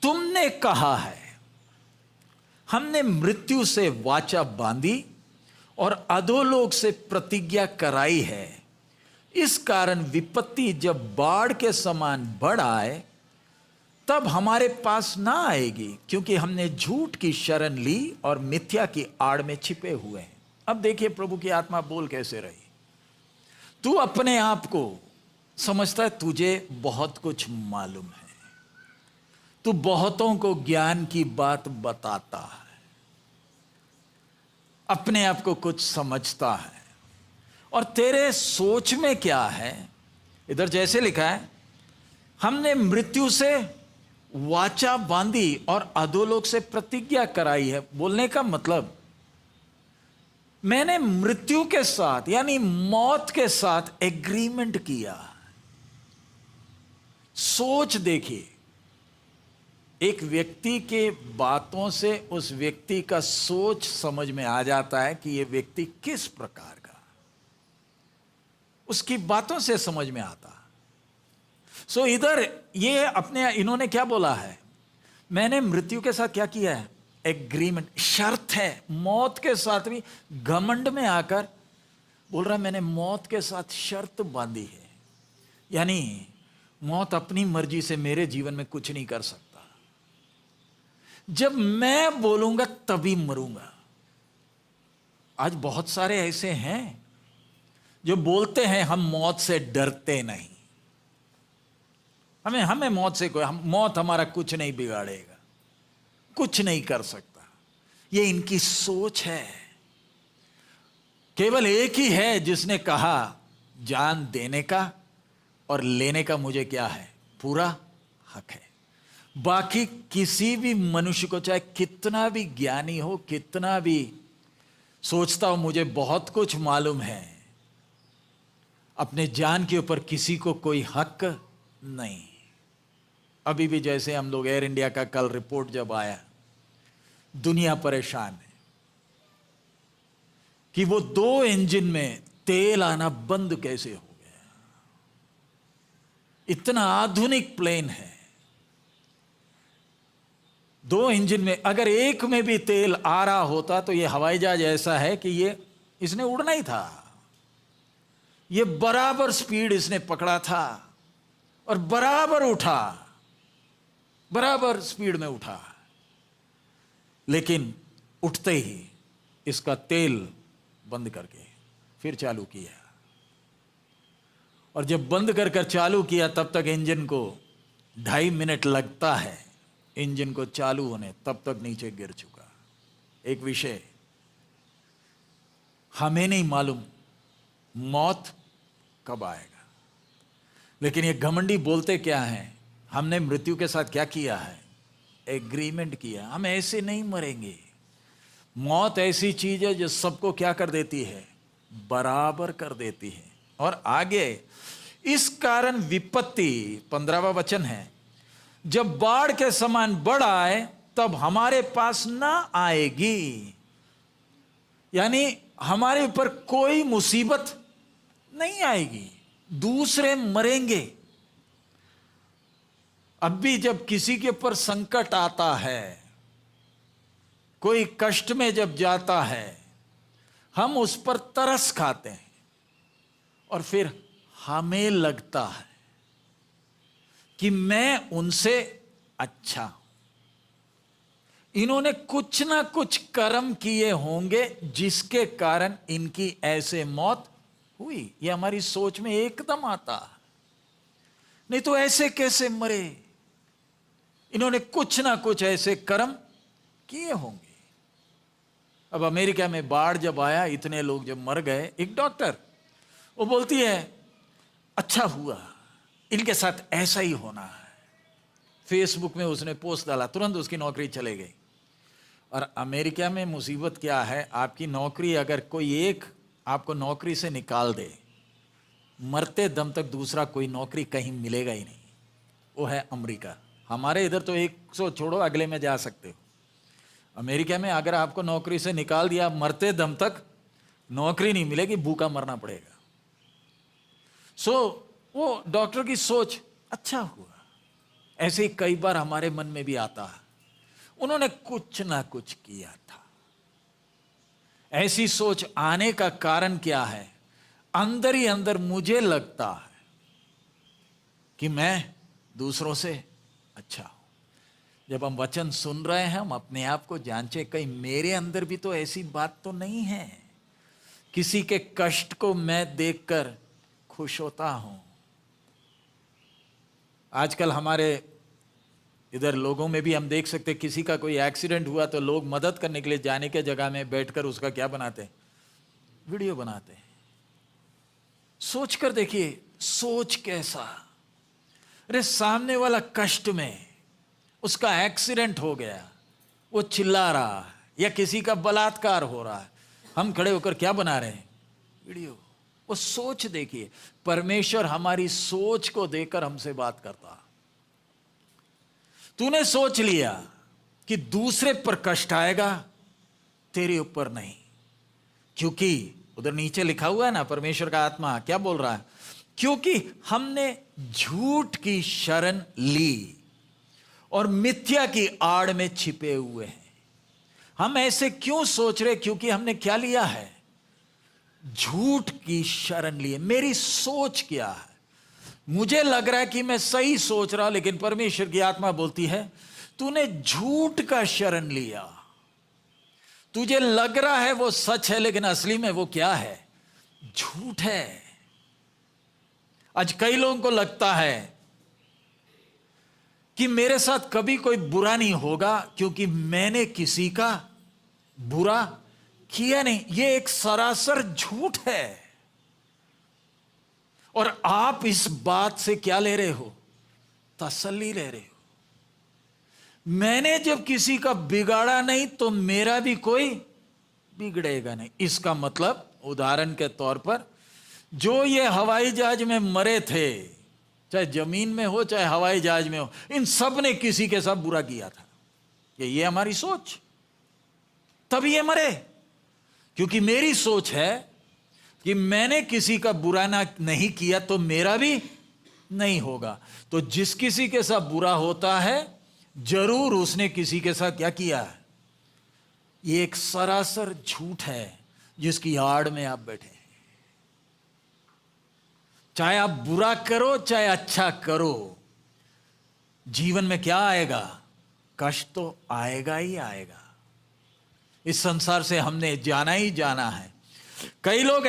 तुमने कहा है, हमने मृत्यु से वाचा बांधी और अधोलोक से प्रतिज्ञा कराई है, इस कारण विपत्ति जब बाढ़ के समान बढ़ आए तब हमारे पास ना आएगी, क्योंकि हमने झूठ की शरण ली और मिथ्या की आड़ में छिपे हुए हैं। अब देखिए प्रभु की आत्मा बोल कैसे रही। तू अपने आप को समझता है तुझे बहुत कुछ मालूम है, तू बहुतों को ज्ञान की बात बताता है, अपने आप को कुछ समझता है, और तेरे सोच में क्या है। इधर जैसे लिखा है, हमने मृत्यु से वाचा बांधी और अधोलोक से प्रतिज्ञा कराई है। बोलने का मतलब, मैंने मृत्यु के साथ यानी मौत के साथ एग्रीमेंट किया। सोच देखिए, एक व्यक्ति के बातों से उस व्यक्ति का सोच समझ में आ जाता है कि यह व्यक्ति किस प्रकार का, उसकी बातों से समझ में आता। सो इधर ये अपने इन्होंने क्या बोला है, मैंने मृत्यु के साथ क्या किया है, एग्रीमेंट, शर्त है। मौत के साथ भी घमंड में आकर बोल रहा है मैंने मौत के साथ शर्त बांधी है, यानी मौत अपनी मर्जी से मेरे जीवन में कुछ नहीं कर सकता। जब मैं बोलूंगा तभी मरूंगा। आज बहुत सारे ऐसे हैं जो बोलते हैं हम मौत से डरते नहीं, हमें मौत से कोई, मौत हमारा कुछ नहीं बिगाड़ेगा, कुछ नहीं कर सकता। ये इनकी सोच है। केवल एक ही है जिसने कहा जान देने का और लेने का मुझे क्या है, पूरा हक है। बाकी किसी भी मनुष्य को, चाहे कितना भी ज्ञानी हो, कितना भी सोचता हो मुझे बहुत कुछ मालूम है, अपने जान के ऊपर किसी को कोई हक नहीं। अभी भी जैसे हम लोग एयर इंडिया का कल रिपोर्ट जब आया, दुनिया परेशान है कि वो 2 इंजन में तेल आना बंद कैसे हो गया। इतना आधुनिक प्लेन है, 2 इंजन में अगर एक में भी तेल आ रहा होता तो ये हवाई जहाज ऐसा है कि इसने उड़ना ही था। ये बराबर स्पीड इसने पकड़ा था और बराबर उठा, बराबर स्पीड में उठा, लेकिन उठते ही इसका तेल बंद करके फिर चालू किया, और जब बंद कर चालू किया तब तक इंजन को 2.5 मिनट लगता है इंजन को चालू होने, तब तक नीचे गिर चुका। एक विषय, हमें नहीं मालूम मौत कब आएगा, लेकिन ये घमंडी बोलते क्या हैं, हमने मृत्यु के साथ क्या किया है, एग्रीमेंट किया, हम ऐसे नहीं मरेंगे। मौत ऐसी चीज है जो सबको क्या कर देती है, बराबर कर देती है। और आगे, इस कारण विपत्ति, 15वां वचन है, जब बाढ़ के समान बढ़ आए तब हमारे पास ना आएगी, यानी हमारे ऊपर कोई मुसीबत नहीं आएगी, दूसरे मरेंगे। अब भी जब किसी के ऊपर संकट आता है, कोई कष्ट में जब जाता है, हम उस पर तरस खाते हैं और फिर हमें लगता है कि मैं उनसे अच्छा हूं। इन्होंने कुछ ना कुछ कर्म किए होंगे जिसके कारण इनकी ऐसे मौत हुई। ये हमारी सोच में एकदम आता, नहीं तो ऐसे कैसे मरे, इन्होंने कुछ ना कुछ ऐसे कर्म किए होंगे। अब अमेरिका में बाढ़ जब आया, इतने लोग जब मर गए, एक डॉक्टर वो बोलती है अच्छा हुआ, इनके साथ ऐसा ही होना है। फेसबुक में उसने पोस्ट डाला, तुरंत उसकी नौकरी चले गई। और अमेरिका में मुसीबत क्या है, आपकी नौकरी अगर कोई एक आपको नौकरी से निकाल दे, मरते दम तक दूसरा कोई नौकरी कहीं मिलेगा ही नहीं। वो है अमेरिका। हमारे इधर तो 100 छोड़ो, अगले में जा सकते हो। अमेरिका में अगर आपको नौकरी से निकाल दिया, मरते दम तक नौकरी नहीं मिलेगी, भूखा मरना पड़ेगा। सो वो डॉक्टर की सोच, अच्छा हुआ ऐसे ही कई बार हमारे मन में भी आता है, उन्होंने कुछ ना कुछ किया था। ऐसी सोच आने का कारण क्या है? अंदर ही अंदर मुझे लगता है कि मैं दूसरों से अच्छा हूं। जब हम वचन सुन रहे हैं, हम अपने आप को जांचे, कहीं मेरे अंदर भी तो ऐसी बात तो नहीं है। किसी के कष्ट को मैं देखकर खुश होता हूं। आजकल हमारे इधर लोगों में भी हम देख सकते, किसी का कोई एक्सीडेंट हुआ तो लोग मदद करने के लिए जाने के जगह में बैठकर उसका क्या बनाते हैं? वीडियो बनाते हैं। सोच कर देखिए, सोच कैसा। अरे सामने वाला कष्ट में, उसका एक्सीडेंट हो गया, वो चिल्ला रहा है, या किसी का बलात्कार हो रहा है, हम खड़े होकर क्या बना रहे हैं? वीडियो। वो सोच देखिए, परमेश्वर हमारी सोच को देखकर हमसे बात करता। तूने सोच लिया कि दूसरे पर कष्ट आएगा, तेरे ऊपर नहीं, क्योंकि उधर नीचे लिखा हुआ है ना, परमेश्वर का आत्मा क्या बोल रहा है? क्योंकि हमने झूठ की शरण ली और मिथ्या की आड़ में छिपे हुए हैं। हम ऐसे क्यों सोच रहे? क्योंकि हमने क्या लिया है? झूठ की शरण ली है। मेरी सोच क्या है? मुझे लग रहा है कि मैं सही सोच रहा हूं, लेकिन परमेश्वर की आत्मा बोलती है तूने झूठ का शरण लिया। तुझे लग रहा है वो सच है, लेकिन असली में वो क्या है? झूठ है। आज कई लोगों को लगता है कि मेरे साथ कभी कोई बुरा नहीं होगा, क्योंकि मैंने किसी का बुरा किया नहीं। यह एक सरासर झूठ है। और आप इस बात से क्या ले रहे हो? तसल्ली ले रहे हो। मैंने जब किसी का बिगाड़ा नहीं, तो मेरा भी कोई बिगड़ेगा नहीं। इसका मतलब, उदाहरण के तौर पर, जो ये हवाई जहाज में मरे थे, चाहे जमीन में हो चाहे हवाई जहाज में हो, इन सब ने किसी के साथ बुरा किया था। ये हमारी सोच, तभी ये मरे। क्योंकि मेरी सोच है कि मैंने किसी का बुरा नहीं किया, तो मेरा भी नहीं होगा। तो जिस किसी के साथ बुरा होता है, जरूर उसने किसी के साथ क्या किया है? ये एक सरासर झूठ है जिसकी आड़ में आप बैठे हैं। चाहे आप बुरा करो चाहे अच्छा करो, जीवन में क्या आएगा? कष्ट तो आएगा ही आएगा। इस संसार से हमने जाना ही जाना है। कई लोग